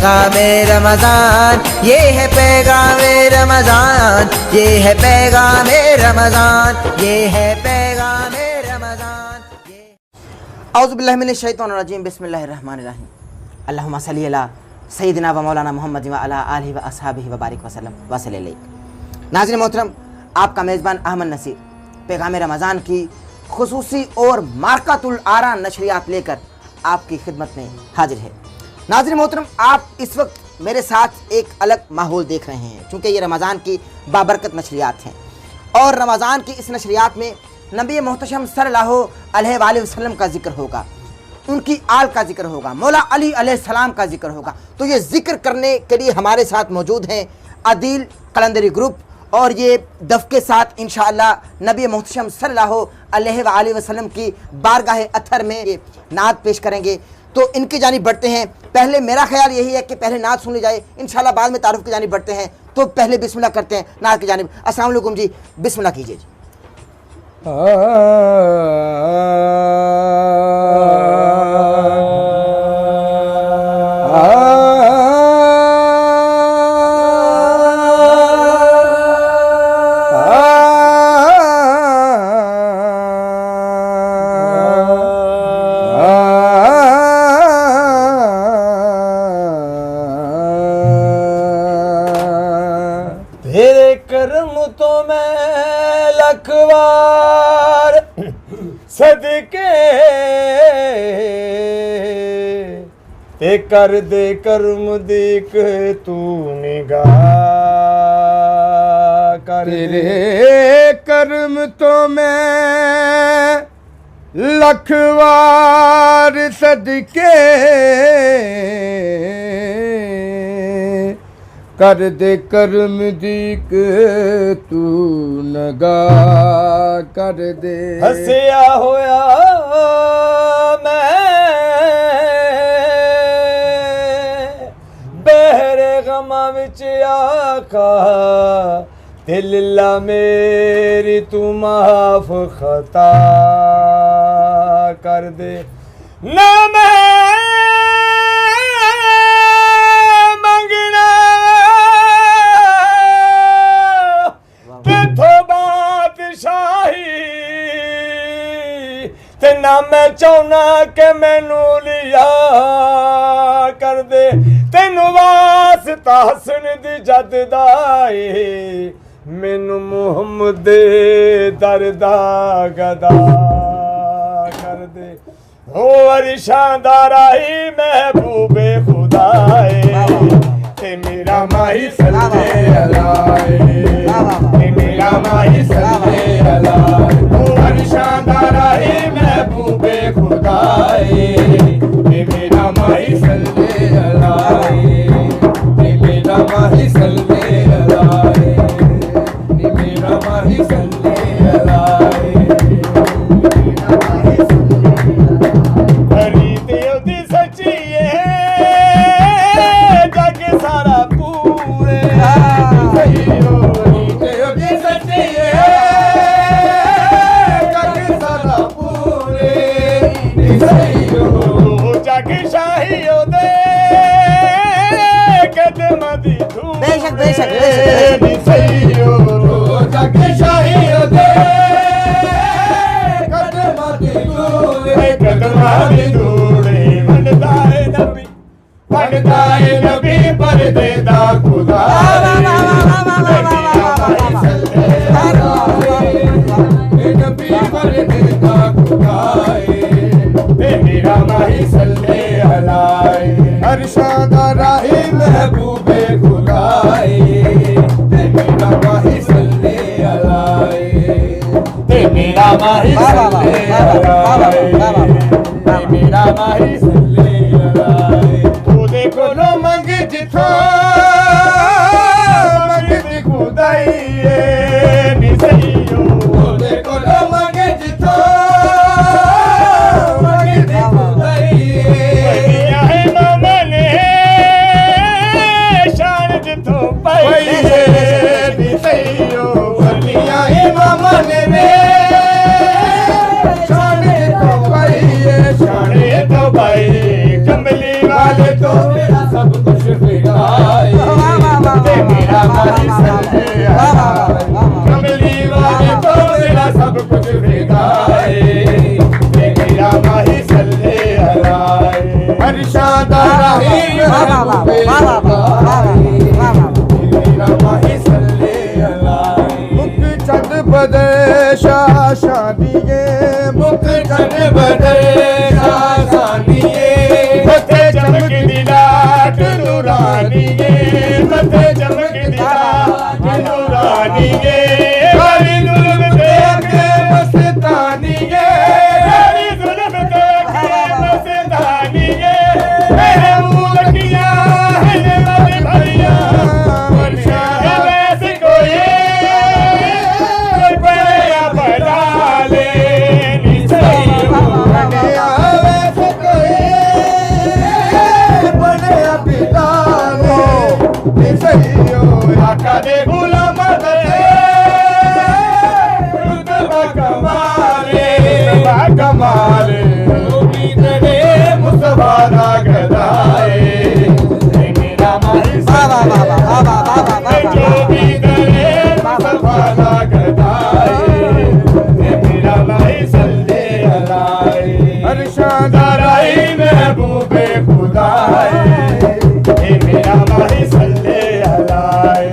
पैगाम रमज़ान, ये है पैगाम रमज़ान, ये है पैगाम रमज़ान, ये है पैगाम रमज़ान। औज़ु बिल्लाहि मिनश शैतानिर रजीम, बिस्मिल्लाहिर रहमानिर रहीम। अल्लाहुम्मा सल्ली अला सय्यिदिना व मौलाना मुहम्मद व अला आलिहि व अस्हाबिहि व बारिक वसल्लम व सल्लल्लाहु। नाज़रीन मोहतरम, आपका मेज़बान अहमद नसीर पैगाम रमज़ान की खुसूसी और मार्कातुल आरा नशरियात लेकर आपकी खिदमत में हाजिर है। नाज़रीन मोहतरम, आप इस वक्त मेरे साथ एक अलग माहौल देख रहे हैं, चूँकि ये रमज़ान की बाबरकत नशरियात हैं और रमज़ान की इस नशरियात में नबी मोहतशम सल्लल्लाहु अलैहि वसल्लम का जिक्र होगा, उनकी आल का जिक्र होगा, मौला अली अलैहिस्सलाम का जिक्र होगा। तो ये जिक्र करने के लिए हमारे साथ मौजूद हैं अदील कलंदरी ग्रुप, और ये दफ़ के साथ इंशाअल्लाह नबी मोहतशम सल्लल्लाहु अलैहि वसल्लम की बारगाह अथर में ये नात पेश करेंगे। तो इनकी जानिब बढ़ते हैं। पहले मेरा ख्याल यही है कि पहले नात सुन ली जाए, इंशाअल्लाह बाद में तारुफ की जानिब बढ़ते हैं। तो पहले बिस्मिल्लाह करते हैं नात की जानिब। अस्सलाम वालेकुम जी, बिस्मिल्लाह कीजिए जी। तेरे कर्म तो मैं लखवार सदके ते कर दे कर्म देख तू निगाह कर। तेरे कर्म तो मैं लखवार सदके कर दे कर्म दीक तू नगाह कर दे। हसिया होया मैं बहरे गमा विच आका, दिल ला मेरी तू माफ खता कर दे। ना मैं ना मैं चाहना के मैनू लिया कर दे, तेनू वास्ता हसन दी जद दाए, मैनू मुहम्मद दरदा गदा कर दे। हो अरिशां दा राही महबूबे खुदाए, ते मेरा माही सल्ले अलाए, ते मेरा माही सल्ले अलाए। हो अरिशां दा राही महबूबे खुदाए, ते मेरा माही सल्ले अलाए, ते मेरा माही सल्ले अलाए, ते मेरा माही सल्ले अलाए। बेशक बेशक नबी परदेदा खुदा नबी परदेदा खुदाए, ते मेरा माही सल्ले अलाए। अरशाद राही महबूबे खुदाए, ते मेरा माही सल्ले अलाए, ते मेरा माही सल्ले अलाए, ते मेरा माही सल्ले अलाए। तू देखो नो मंग जिथो मंग दी खुदाई नी सहियो, तू देखो नो मंग जिथो मंग दी खुदाई है मामने शान जिथो पाई नी सहियो, वलिया है मामने में शान जिथो पाई, शान तो पाई कमली वाले तो सब कुछ वाह वाह वाह वाह वाह वाह वाह वाह। मेरा माही सल्ले अला मुख चंद बदे शाशानिए मुख चंद बदे शाशानिए मथे चमक दिलाट नूरानिए मथे चमक दिलाट नूरानिए हरी जुल्म देख मस्तानिए हरी जुल्म देख मस्तानिए मेरे मुंह लगियां है मेरे भैया वर्षा वैसे कोई बड़ा बड़ा ले नी सही बने वैसे कोई बड़े पिता ले नी सही आका दे गुलाम दे रुतबा कमाले उम्मीदे मुस्तफा ना गदाए मेरा माही वाह वाह वाह वाह वाह वाह वाह वाह जो भी करे मुस्तफा ना गदाए मेरा माही सल्ले अलाए अरशादाराई महबूबे खुदाए मेरा माही सल्ले अलाए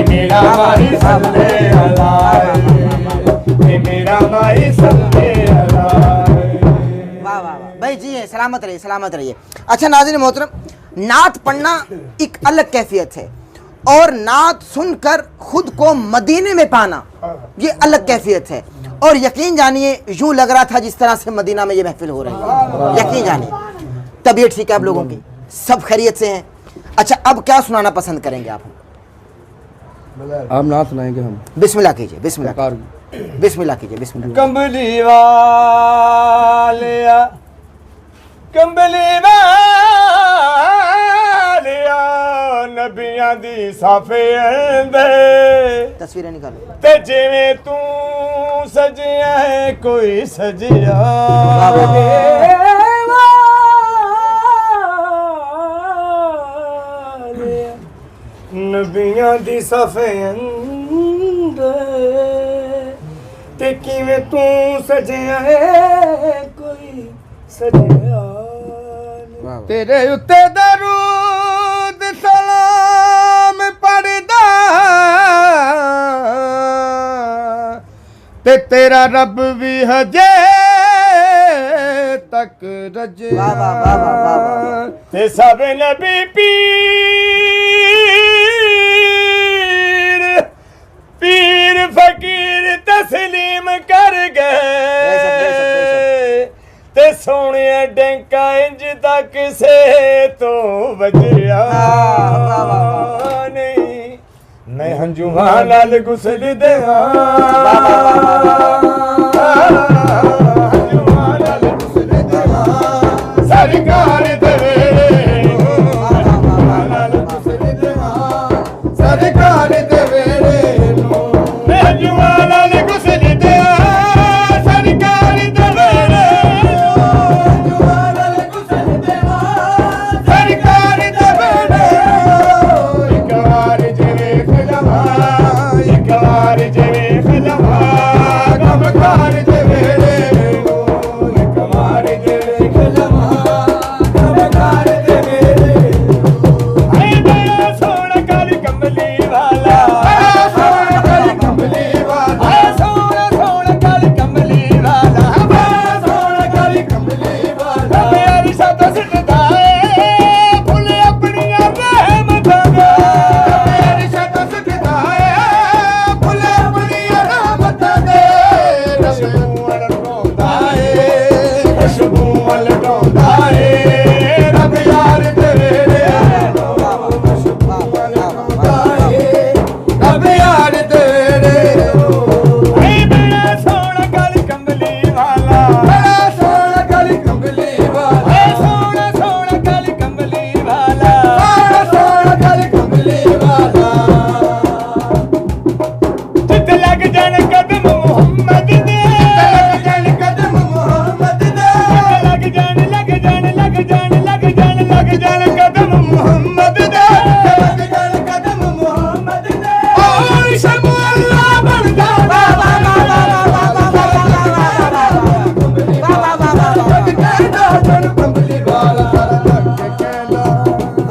मेरा माही सल्ले अलाए मेरा माही सल्ले अलाए वाह वाह वाह भाई जी है, सलामत रहिए सलामत रहिए। अच्छा नाज़रीन मोहतरम, नात पढ़ना एक अलग कैफियत है और नात सुनकर खुद को मदीने में पाना ये अलग कैफियत है। और यकीन जानिए यूं लग रहा था जिस तरह से मदीना में ये महफिल हो रही है। यकीन जानिए तबीयत ठीक है आप लोगों की, सब खैरियत से हैं। अच्छा अब क्या सुनाना पसंद करेंगे आप? आप नात सुनाएंगे हम। बिस्मिल्लाह कीजिए, बिस्मिल्लाह कार बिस्मिल्लाह कीजिए, बिस्मिल्लाह। कंबली वालिया कंबली वालिया नबियां दी साफे अंदे तस्वीरें निकालो। ते जिवें तू सजिया है कोई सजिया नबियां दी साफे अंदर ते किवें तू सजिया है कोई सजिया तेरे उत्ते दरूद सलाम पढ़दा ते तेरा रब भी हजे तक रजे वाह वाह वाह वाह वाह वाह। ते सब नबी पीर पीर फकीर तस्लीम कर गए ते सोने डेंका इंज तक से तो बजिया नहीं मैं हंजुआ नाल गुसल दे हंजुआ नाल गुसल दे सरकार दे नाल गुसल दे सरकार दे मैं हंजुआ नाल गुसल दे सरकार दे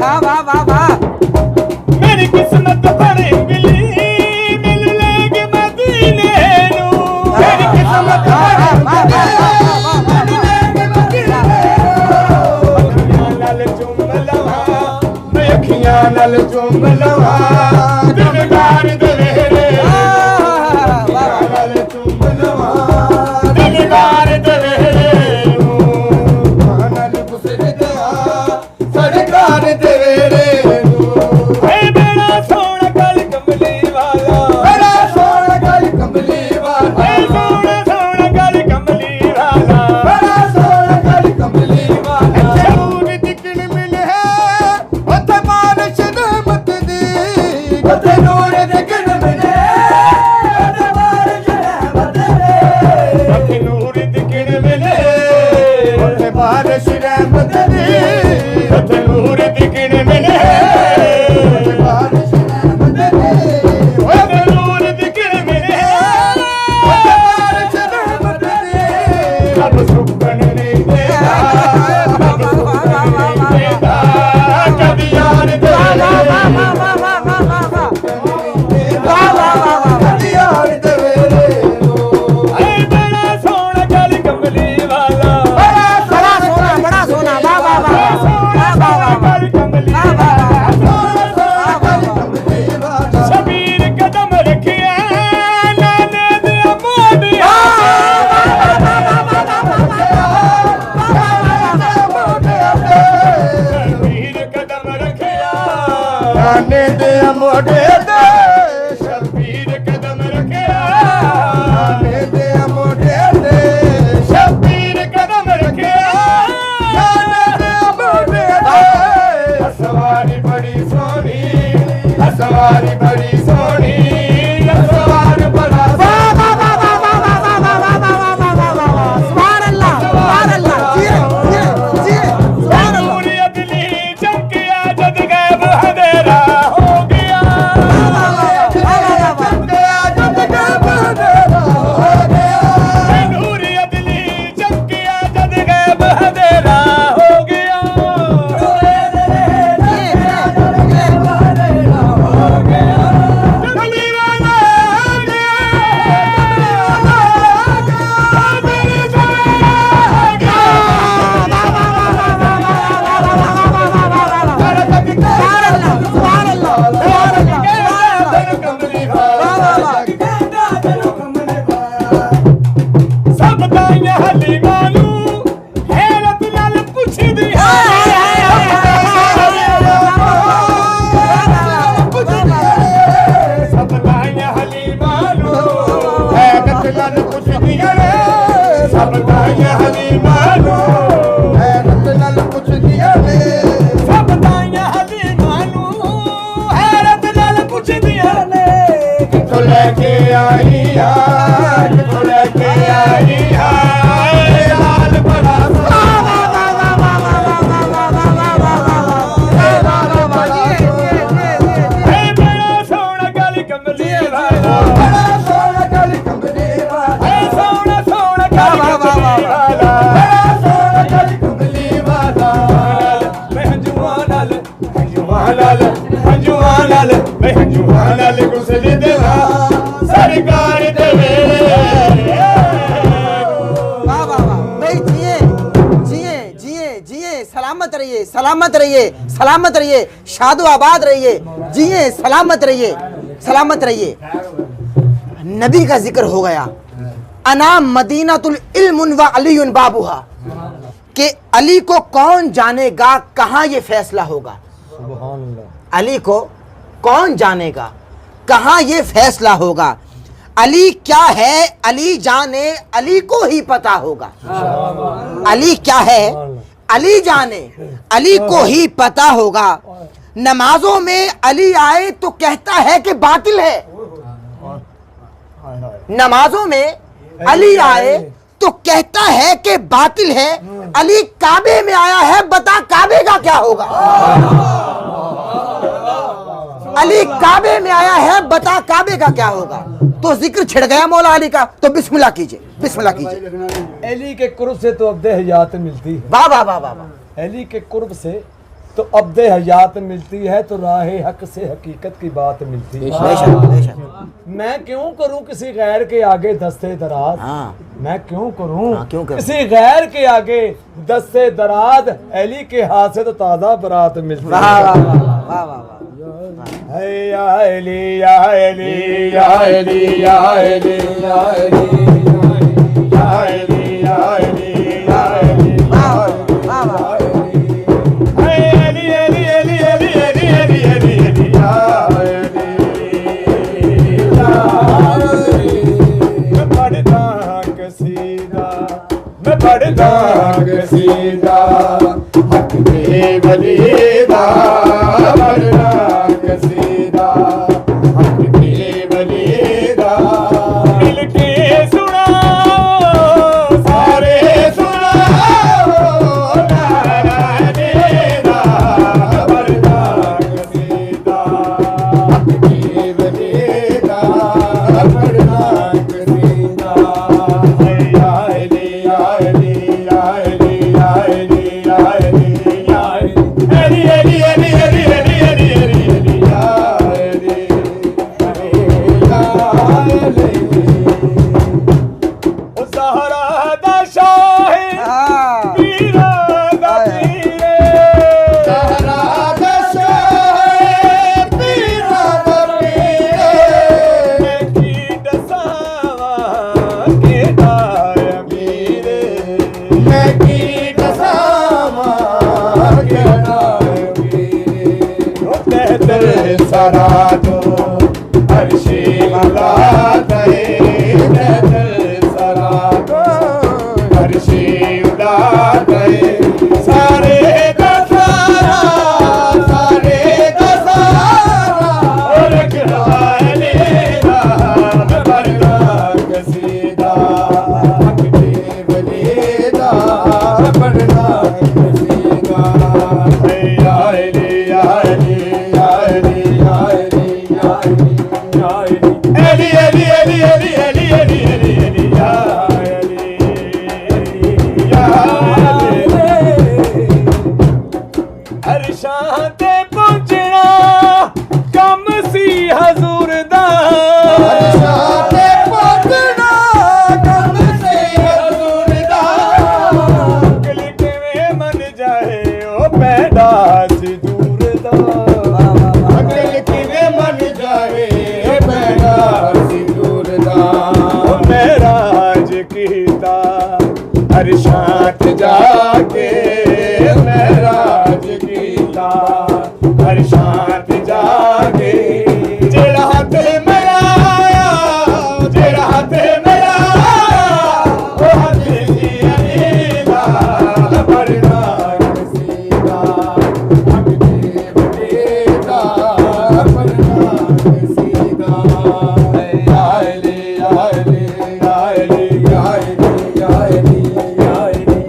वाह वाह वाह वाह मेरी किस्मत बड़ी मिली मिल लेगी मदीने नू मेरी किस्मत बड़ी मिली मिल लेगी मदीने नाल चुम लवा मैं अखियां नाल चुम लवा दिलदार दवेरे नाल चुम लवा दिलदार दवेरे नाल गुस्से दिया सरकार दवेरे बारिश रहमत दी नूर दिखने मिले बारिश रहमत दी नूर दिखने मिले बारिश रहमत दी रब सुकन नहीं देता रब सुकन नहीं देता कभी यार दे ने दे मोढ़े दे शबीर कदम रखिया ने दे मोढ़े दे शबीर कदम रखिया ने दे मोढ़े दे सवारी बड़ी सोनी सवारी बड़ी सोनी सवार बड़ा सुभान अल्लाह लेके आई आज तो लेके आई लाल बड़ा बड़ा सोना गली कमली वाला बड़ा सोना गली कमली वाला सोना सोना गली कमली वाला बड़ा सोना गली कमली वाला मैं जुवानल मैं जुवानल गुस्से देवा सरकार देवे वाह वाह वाह भाई जिए जिए जिए जिए सलामत रहिए सलामत रहिए सलामत रहिए शादो आबाद रहिए जिए सलामत रहिए नबी का जिक्र हो गया अनाम मदीनातुल इल्मुन व अलीयुन बाबूहा कि अली को कौन जानेगा कहाँ ये फैसला होगा अली को कौन जानेगा कहाँ ये फैसला होगा अली क्या है अली जाने अली को ही पता होगा अली क्या है अली जाने अली को ही पता होगा नमाजों में अली आए तो कहता है कि बातिल है नमाजों में अली आए तो कहता है कि बातिल है अली काबे में आया है बता काबे का क्या होगा अली काबे में आया है बता काबे का क्या होगा तो जिक्र छिड़ गया मौला अली का तो बिस्मिल्लाह कीजिए अली के कुर्ब से तो अब देहयात मिलती है वाह वाह वाह वाह वाह अली के कुर्ब से तो अब्द हयात मिलती है, तो राह हक से हकीकत की बात मिलती है। बेशक बेशक। मैं क्यों करूं किसी गैर के आगे दस्ते दराज, हाँ मैं क्यों करूं हाँ, क्यों करूं? किसी गैर के आगे दस्ते दराज, अली के हाथ से तो ताज़ा बरात मिलती वाह है। वाह वाह वाह वाह वाह। है या अली या अली या अली या अली या अली या अली या अली या अली वाह वाह वाह। सीधा हक दे बलीदा मरना कसीदा हक दे बलीदा मिल के सुनाओ सारे सुनाओ नारा देदा मरना कसीदा हक दे बलीदा मरना कसीदा सरा दो अर्शे वाला दे सरा दो अर्शे उड़ा दे सारे का सारा और गिराले बरना कसीदा हक दे बलीदा बरना कसीदा या अली या अली शांत जाके महराज कीता हर शांत जाके जेड़ा हाथ मिलाया जेड़ा हाथ मिलाया वो हाथ की अलीदा बरना कसीदा हक दे बलीदा बरना कसीदा या अली या अली या अली या अली या अली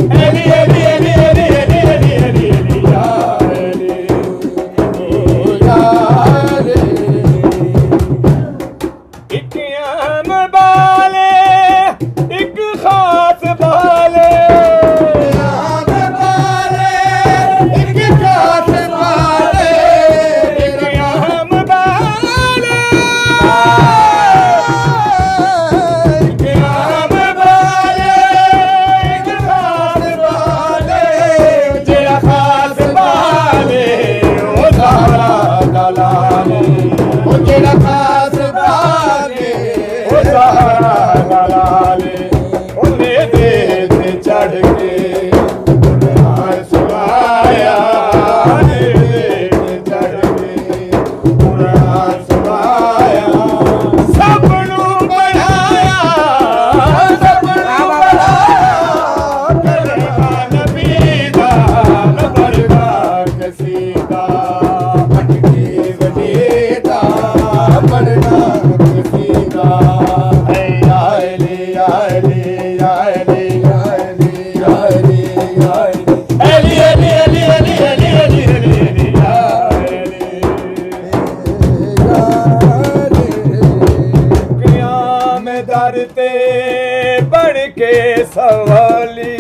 सवाली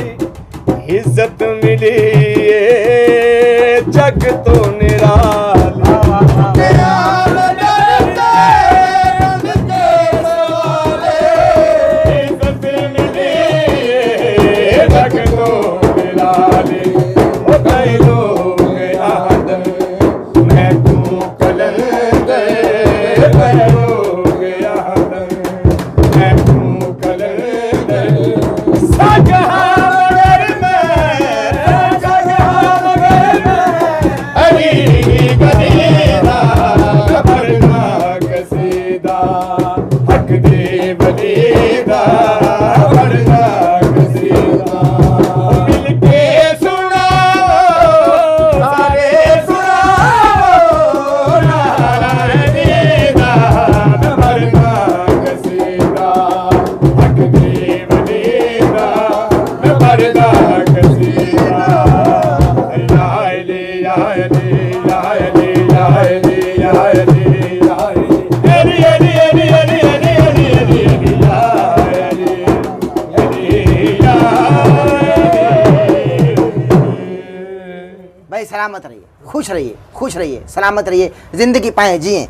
इज्जत मिली जग निराला दयाल डरते रंग के सवाले इज्जत मिली रख दो निराले ओ कई लोग याद मैं तू कलंदर कई लोग याद मैं तू कलंदर सजहा मगर मैं अली गदीदा भरना कसीदा हक दे बलीदा भरना कसीदा मिलके सुनाओ सारे सुनाओ नारायणीदा भरना कसीदा हक दे बलीदा भरना कसीदा या अली या अली या अली या अली या अली या अली अली अली अली अली अली अली अली अली या अली अली या अली। भाई सलामत रहिए, खुश रहिए, सलामत रहिए, ज़िंदगी पाएँ जिए।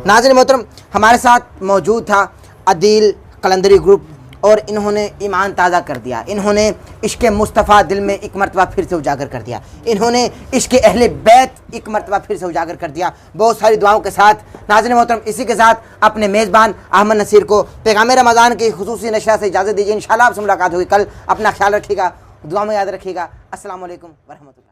नाज़रीन मोहतरम, हमारे साथ मौजूद था अदील कलंदरी ग्रुप और इन्होंने ईमान ताज़ा कर दिया, इन्होंने इश्क़ मुस्तफ़ा दिल में एक मरतबा फिर से उजागर कर दिया, इन्होंने इश्क़ अहले बैत एक मरतबा फिर से उजागर कर दिया, बहुत सारी दुआओं के साथ। नाज़रीन मोहतरम, इसी के साथ अपने मेज़बान अहमद नसीर को पैगाम रमज़ान की खुसूसी नशा से इजाज़त दीजिए। इंशाअल्लाह आपसे मुलाकात होगी कल। अपना ख्याल रखिएगा, दुआ में याद रखिएगा। अस्सलामु अलैकुम व रहमतुल्लाह।